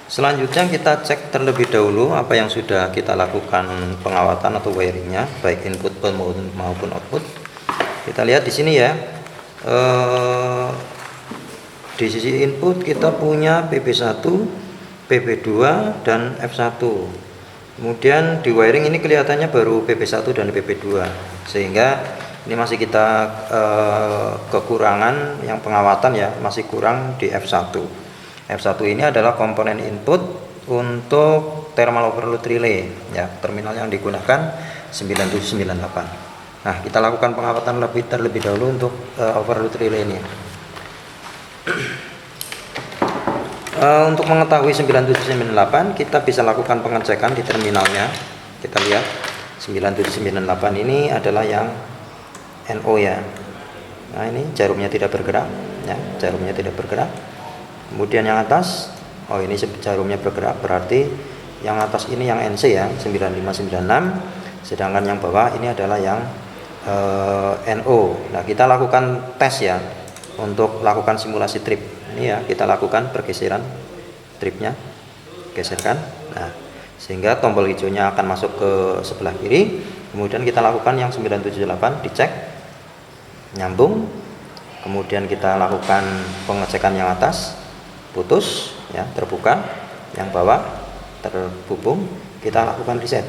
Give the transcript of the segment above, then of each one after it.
Selanjutnya kita cek terlebih dahulu apa yang sudah kita lakukan pengawatan atau wiringnya, baik input maupun output. Kita lihat di sini ya, di sisi input kita punya PP1, PP2 dan F1. Kemudian di wiring ini kelihatannya baru PP1 dan PP2, sehingga ini masih kita kekurangan yang pengawatan ya, masih kurang di F1. F1 ini adalah komponen input untuk thermal overload relay ya, terminal yang digunakan 9798. Nah, kita lakukan pengawatan terlebih dahulu untuk overload relay ini. Untuk mengetahui 9798 kita bisa lakukan pengecekan di terminalnya. Kita lihat 9798 ini adalah yang NO ya. Nah, ini jarumnya tidak bergerak ya, jarumnya tidak bergerak. Kemudian yang atas, oh ini jarumnya bergerak, berarti yang atas ini yang NC ya, 9596, sedangkan yang bawah ini adalah yang NO. Nah, kita lakukan tes ya untuk lakukan simulasi trip. Ini ya, kita lakukan pergeseran tripnya, geserkan. Nah, sehingga tombol hijaunya akan masuk ke sebelah kiri. Kemudian kita lakukan yang 978, dicek, nyambung. Kemudian kita lakukan pengecekan yang atas, putus ya, terbuka, yang bawah terhubung, kita lakukan reset.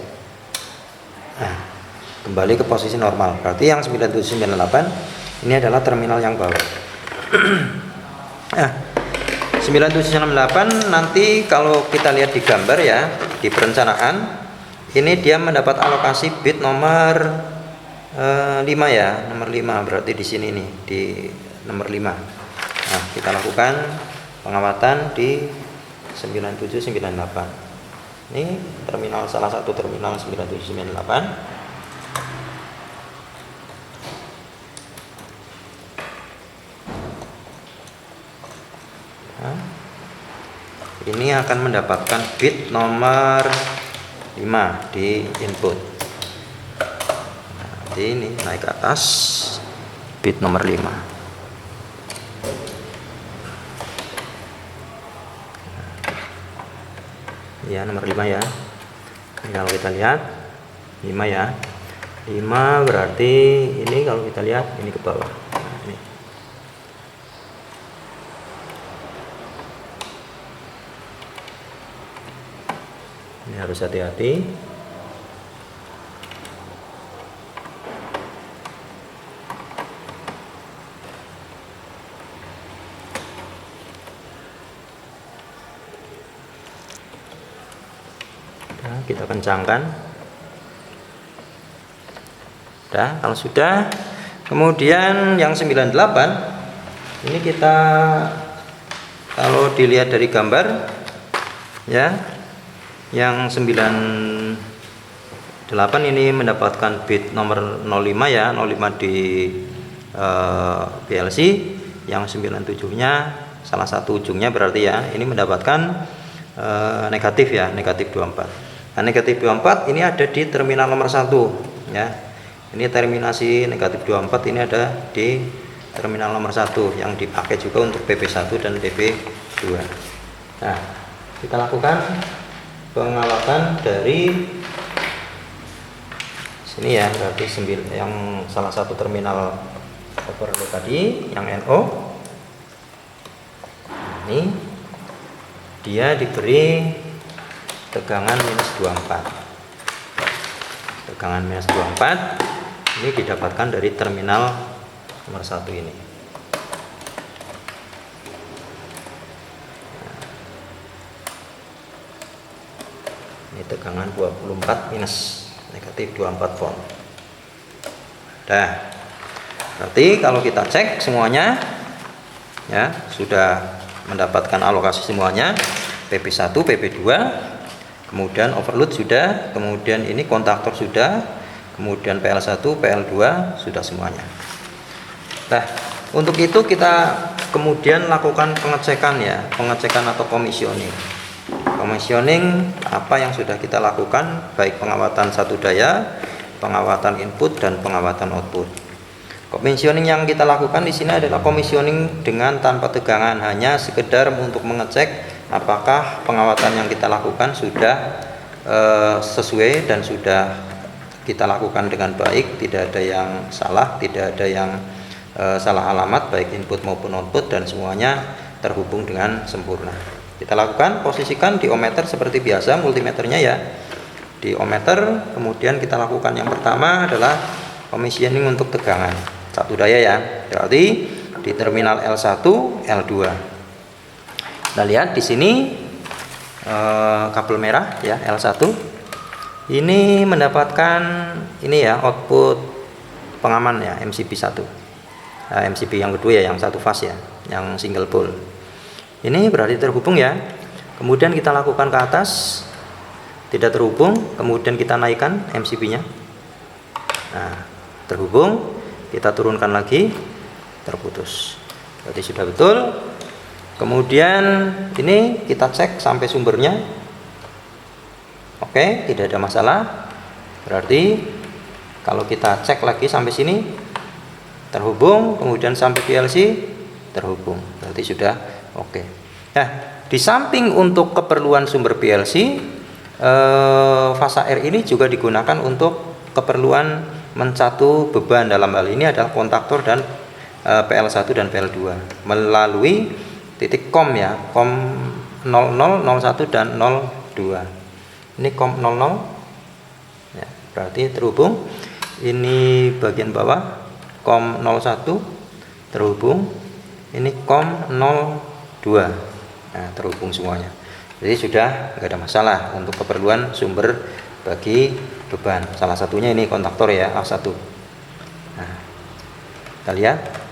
Nah, kembali ke posisi normal. Berarti yang 9798 ini adalah terminal yang bawah. Nah, 9798 nanti kalau kita lihat di gambar ya, di perencanaan ini dia mendapat alokasi bit nomor 5 ya, nomor 5, berarti di sini nih, di nomor 5. Nah, kita lakukan pengawatan di 9798. Ini terminal, salah satu terminal 9798. Nah, ini akan mendapatkan bit nomor 5 di input. Nanti ini naik ke atas, bit nomor 5. Ya, nomor 5 ya. Ini kalau kita lihat 5 ya, 5 berarti ini kalau kita lihat ini ke bawah. Nah, ini harus hati-hati. Kita kencangkan. Nah, kalau sudah, kemudian yang 98 ini kita, kalau dilihat dari gambar ya, yang 98 ini mendapatkan bit nomor 05 ya, 05 di PLC. Yang 97-nya salah satu ujungnya berarti ya, ini mendapatkan negatif ya, negatif 24. Nah, negatif 24 ini ada di terminal nomor 1 ya. Ini terminasi negatif 24 ini ada di terminal nomor 1 yang dipakai juga untuk PP1 dan PP2. Nah, kita lakukan pengawatan dari sini ya, berarti yang salah satu terminal overload tadi yang NO. Ini dia diberi tegangan minus 24. Tegangan minus 24 ini didapatkan dari terminal nomor 1 ini. Ini tegangan 24 minus, negatif 24 volt. Dah. Berarti kalau kita cek semuanya ya, sudah mendapatkan alokasi semuanya, PP1, PP2, kemudian overload sudah, kemudian ini kontaktor sudah, kemudian PL1, PL2 sudah semuanya. Nah, untuk itu kita kemudian lakukan pengecekan ya, pengecekan atau commissioning. Commissioning apa yang sudah kita lakukan, baik pengawatan satu daya, pengawatan input dan pengawatan output. Commissioning yang kita lakukan di sini adalah commissioning dengan tanpa tegangan, hanya sekedar untuk mengecek apakah pengawatan yang kita lakukan sudah sesuai dan sudah kita lakukan dengan baik, tidak ada yang salah, tidak ada yang salah alamat baik input maupun output, dan semuanya terhubung dengan sempurna. Kita lakukan, posisikan di ohmmeter seperti biasa, multimeternya ya di ohmmeter. Kemudian kita lakukan yang pertama adalah commissioning untuk tegangan satu daya ya, berarti di terminal L1, L2. Kita lihat di sini kabel merah ya, L1 ini mendapatkan ini ya, output pengaman ya, MCB 1, MCB yang kedua ya, yang satu fase ya, yang single pole. Ini berarti terhubung ya. Kemudian kita lakukan ke atas, tidak terhubung, kemudian kita naikkan MCB nya, nah terhubung, kita turunkan lagi, terputus. Berarti sudah betul. Kemudian ini kita cek sampai sumbernya, oke, tidak ada masalah. Berarti kalau kita cek lagi sampai sini terhubung, kemudian sampai PLC terhubung, berarti sudah oke. Nah, di samping untuk keperluan sumber PLC, fasa R ini juga digunakan untuk keperluan mencatu beban. Dalam hal ini adalah kontaktor dan PL1 dan PL2 melalui titik COM ya, COM 00, 01 dan 02. Ini COM 00 ya, berarti terhubung. Ini bagian bawah COM 01 terhubung, ini COM 02, nah terhubung semuanya. Jadi sudah nggak ada masalah untuk keperluan sumber bagi beban. Salah satunya ini kontaktor ya, A1. Nah, kita lihat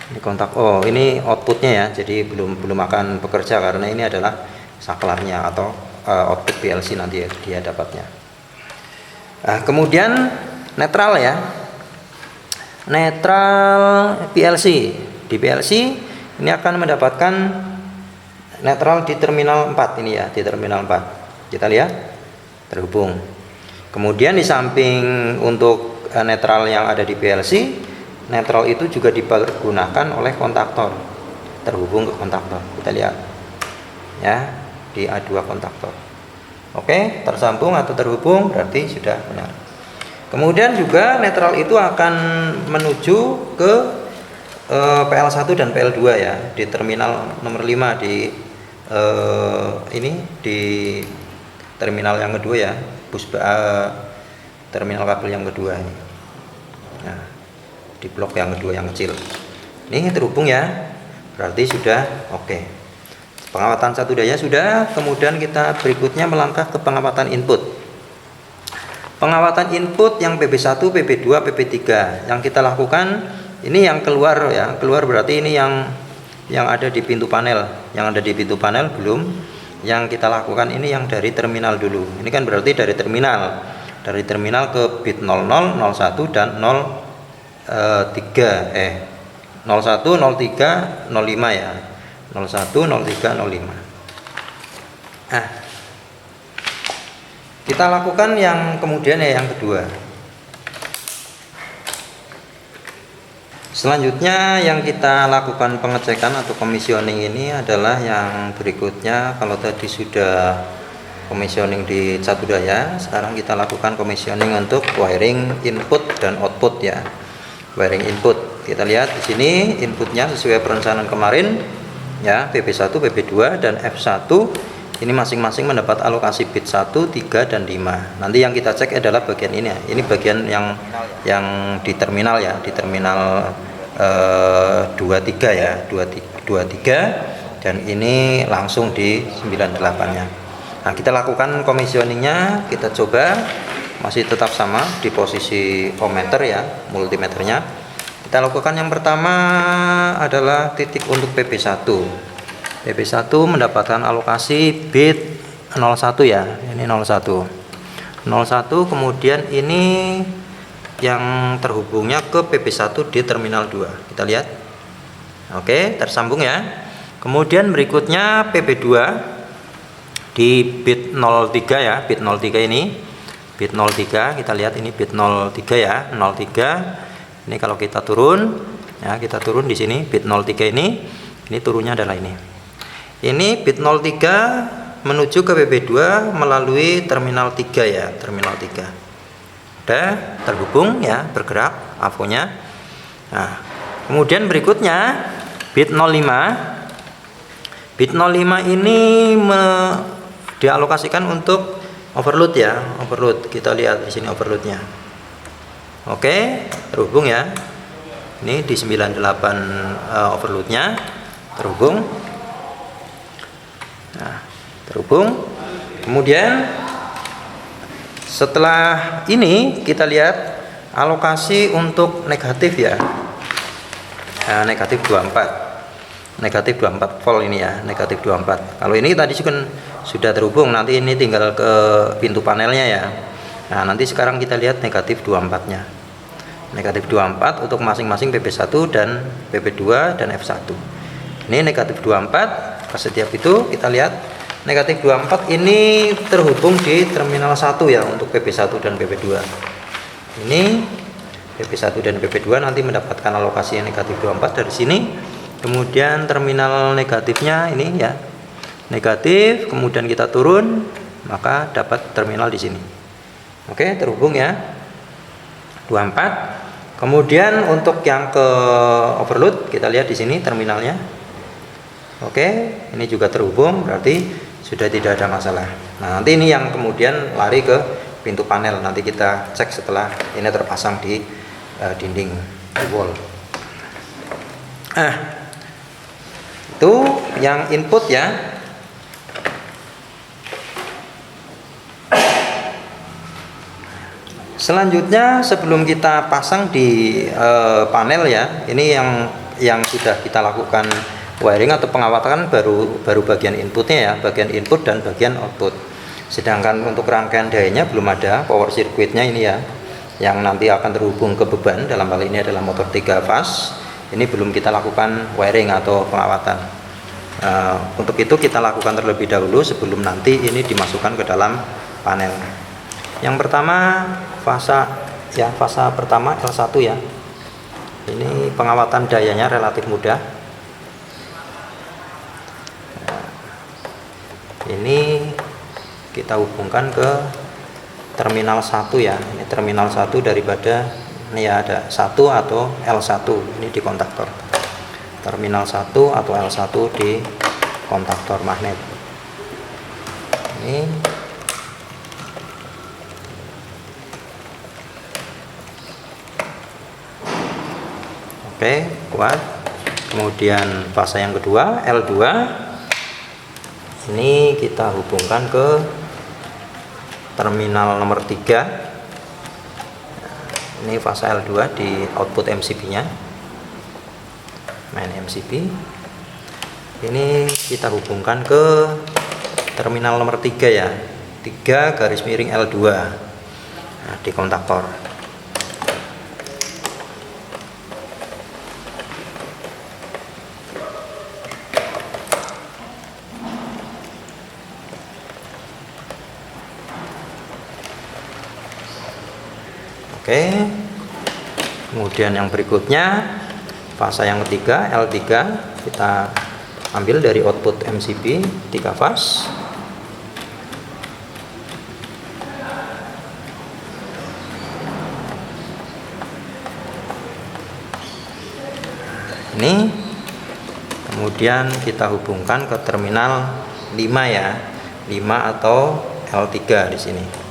ini kontak, oh ini outputnya ya, jadi belum akan bekerja karena ini adalah saklarnya atau output PLC nanti dia dapatnya. Nah, kemudian netral ya, netral PLC. Di PLC ini akan mendapatkan netral di terminal 4 ini ya, di terminal 4 kita lihat terhubung. Kemudian di samping untuk netral yang ada di PLC, netral itu juga digunakan oleh kontaktor, terhubung ke kontaktor. Kita lihat ya, di A2 kontaktor. Oke, tersambung atau terhubung, berarti sudah benar. Kemudian juga netral itu akan menuju ke PL1 dan PL2 ya, di terminal nomor 5 di ini di terminal yang kedua ya, terminal kabel yang kedua ini. Nah, di blok yang kedua yang kecil ini terhubung ya, berarti sudah oke. Pengawatan satu daya sudah. Kemudian kita berikutnya melangkah ke pengawatan input. Pengawatan input yang PB1, PB2, PB3 yang kita lakukan ini yang keluar ya, keluar berarti ini yang ada di pintu panel, yang ada di pintu panel belum. Yang kita lakukan ini yang dari terminal dulu. Ini kan berarti dari terminal ke bit 00, 01 dan 01, 03, 05 ya, 01, 03, 05. Nah, kita lakukan yang kemudian ya, yang kedua. Selanjutnya yang kita lakukan pengecekan atau commissioning ini adalah yang berikutnya. Kalau tadi sudah commissioning di satu daya, sekarang kita lakukan commissioning untuk wiring input dan output ya. Wiring input, kita lihat di sini inputnya sesuai perencanaan kemarin ya, PB1, PB2 dan F1 ini masing-masing mendapat alokasi bit 1, 3 dan 5. Nanti yang kita cek adalah bagian ini ya. Ini bagian yang di terminal ya, di terminal 23 ya, 23, dan ini langsung di 98-nya. Nah, kita lakukan commissioningnya, kita coba masih tetap sama di posisi ohmmeter ya, multimeternya. Kita lakukan yang pertama adalah titik untuk PB1. PB1 mendapatkan alokasi bit 01 ya, ini 01. 01, kemudian ini yang terhubungnya ke PB1 di terminal 2. Kita lihat. Oke, tersambung ya. Kemudian berikutnya PB2 di bit 03 ya, bit 03 ini. Bit 03, kita lihat ini bit 03 ya, 03. Ini kalau kita turun ya, kita turun di sini bit 03 ini turunnya adalah ini. Ini bit 03 menuju ke PB2 melalui terminal 3 ya, terminal 3. Udah terhubung ya, bergerak AVO-nya. Nah, kemudian berikutnya bit 05. Bit 05 ini dialokasikan untuk overload ya, overload. Kita lihat di sini overloadnya. Oke, terhubung ya. Ini di 98 overloadnya terhubung. Nah, terhubung. Kemudian setelah ini kita lihat alokasi untuk negatif ya. Nah, negatif 24. Negatif 24 volt ini ya, negatif 24. Kalau ini tadi kan sudah terhubung, nanti ini tinggal ke pintu panelnya ya. Nah, nanti sekarang kita lihat negatif 24-nya. Negatif 24 untuk masing-masing PP1 dan PP2 dan F1. Ini negatif 24 ke setiap itu kita lihat negatif 24 ini terhubung di terminal 1 ya untuk PP1 dan PP2. Ini PP1 dan PP2 nanti mendapatkan alokasi yang negatif 24 dari sini. Kemudian terminal negatifnya ini ya, negatif, kemudian kita turun, maka dapat terminal di sini. Oke, terhubung ya, 24. Kemudian untuk yang ke overload kita lihat di sini terminalnya. Oke, ini juga terhubung, berarti sudah tidak ada masalah. Nah, nanti ini yang kemudian lari ke pintu panel, nanti kita cek setelah ini terpasang di dinding wall. Itu yang input ya. Selanjutnya sebelum kita pasang di panel ya, ini yang sudah kita lakukan wiring atau pengawatan baru bagian inputnya ya, bagian input dan bagian output. Sedangkan untuk rangkaian dayanya belum ada, power circuitnya ini ya, yang nanti akan terhubung ke beban, dalam hal ini adalah motor 3 fase. Ini belum kita lakukan wiring atau pengawatan. Untuk itu kita lakukan terlebih dahulu sebelum nanti ini dimasukkan ke dalam panel. Yang pertama fase pertama L1 ya. Ini pengawatan dayanya relatif mudah. Ini kita hubungkan ke terminal 1 ya. Ini terminal 1 daripada ini ya, ada 1 atau L1 ini di kontaktor. Terminal 1 atau L1 di kontaktor magnet. Ini oke, kuat. Kemudian fase yang kedua L2 ini kita hubungkan ke terminal nomor 3. Ini fase L2 di output MCB nya, main MCB. Ini kita hubungkan ke terminal nomor 3 ya, 3 garis miring L2 di kontaktor. Oke, kemudian yang berikutnya fase yang ketiga L3 kita ambil dari output MCB 3 fase. Ini kemudian kita hubungkan ke terminal 5 ya, 5 atau L3 di sini.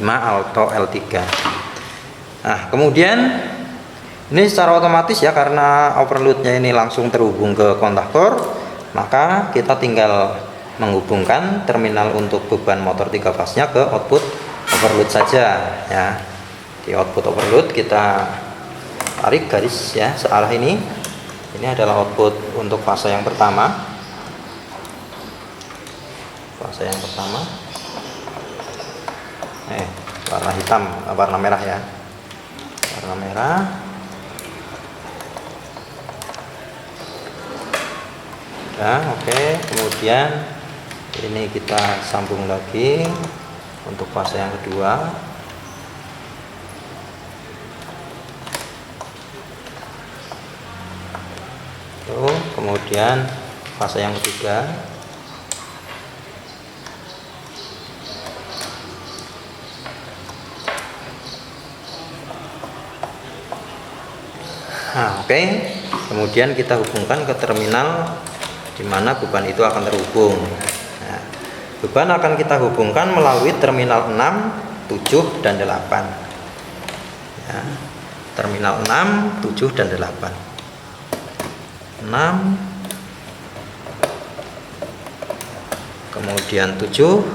Atau L3. Nah, kemudian ini secara otomatis ya, karena overloadnya ini langsung terhubung ke kontaktor, maka kita tinggal menghubungkan terminal untuk beban motor 3 fase-nya ke output overload saja ya. Di output overload kita tarik garis ya searah ini. Ini adalah output untuk fase yang pertama. Fase yang pertama. Warna hitam, warna merah ya, warna merah. Nah, oke. Kemudian ini kita sambung lagi untuk fase yang kedua. Tuh, kemudian fase yang ketiga. Nah, oke. Kemudian kita hubungkan ke terminal di mana beban itu akan terhubung. Nah, beban akan kita hubungkan melalui terminal 6, 7, dan 8. Ya, terminal 6, 7, dan 8. 6, kemudian 7,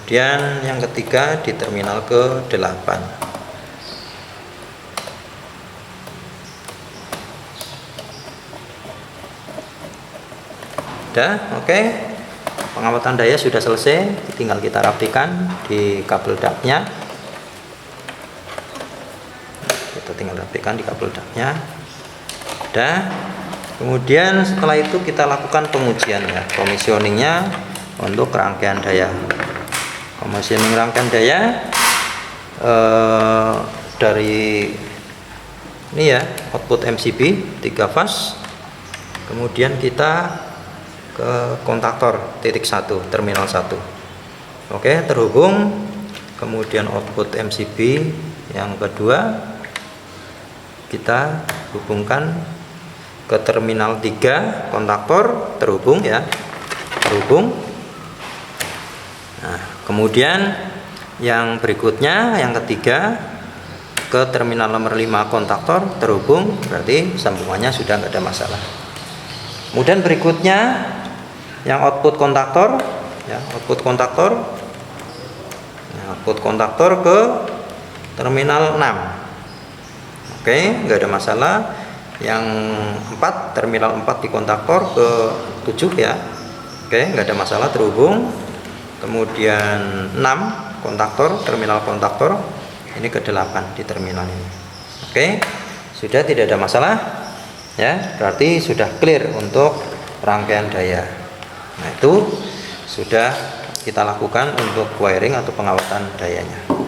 kemudian yang ketiga di terminal ke-8. Udah, oke. Pengawatan daya sudah selesai, tinggal kita rapikan di kabel daknya. Kita tinggal rapikan di kabel daknya. Udah. Kemudian setelah itu kita lakukan pengujian ya, commissioningnya untuk rangkaian daya. Commissioning rangkaian daya dari ini ya, output MCB 3 fase. Kemudian kita ke kontaktor titik 1 terminal 1. Oke, terhubung. Kemudian output MCB yang kedua kita hubungkan ke terminal 3 kontaktor, terhubung ya, terhubung. Nah, kemudian yang berikutnya, yang ketiga, ke terminal nomor 5 kontaktor, terhubung, berarti sambungannya sudah nggak ada masalah. Kemudian berikutnya yang output kontaktor ya, output kontaktor, nah, output kontaktor ke terminal 6. Oke, nggak ada masalah. Yang 4, terminal 4 di kontaktor ke 7 ya. Oke, nggak ada masalah, terhubung. Kemudian 6 kontaktor, terminal kontaktor ini ke 8 di terminal ini. Oke, sudah tidak ada masalah ya, berarti sudah clear untuk rangkaian daya. Nah, itu sudah kita lakukan untuk wiring atau pengawatan dayanya.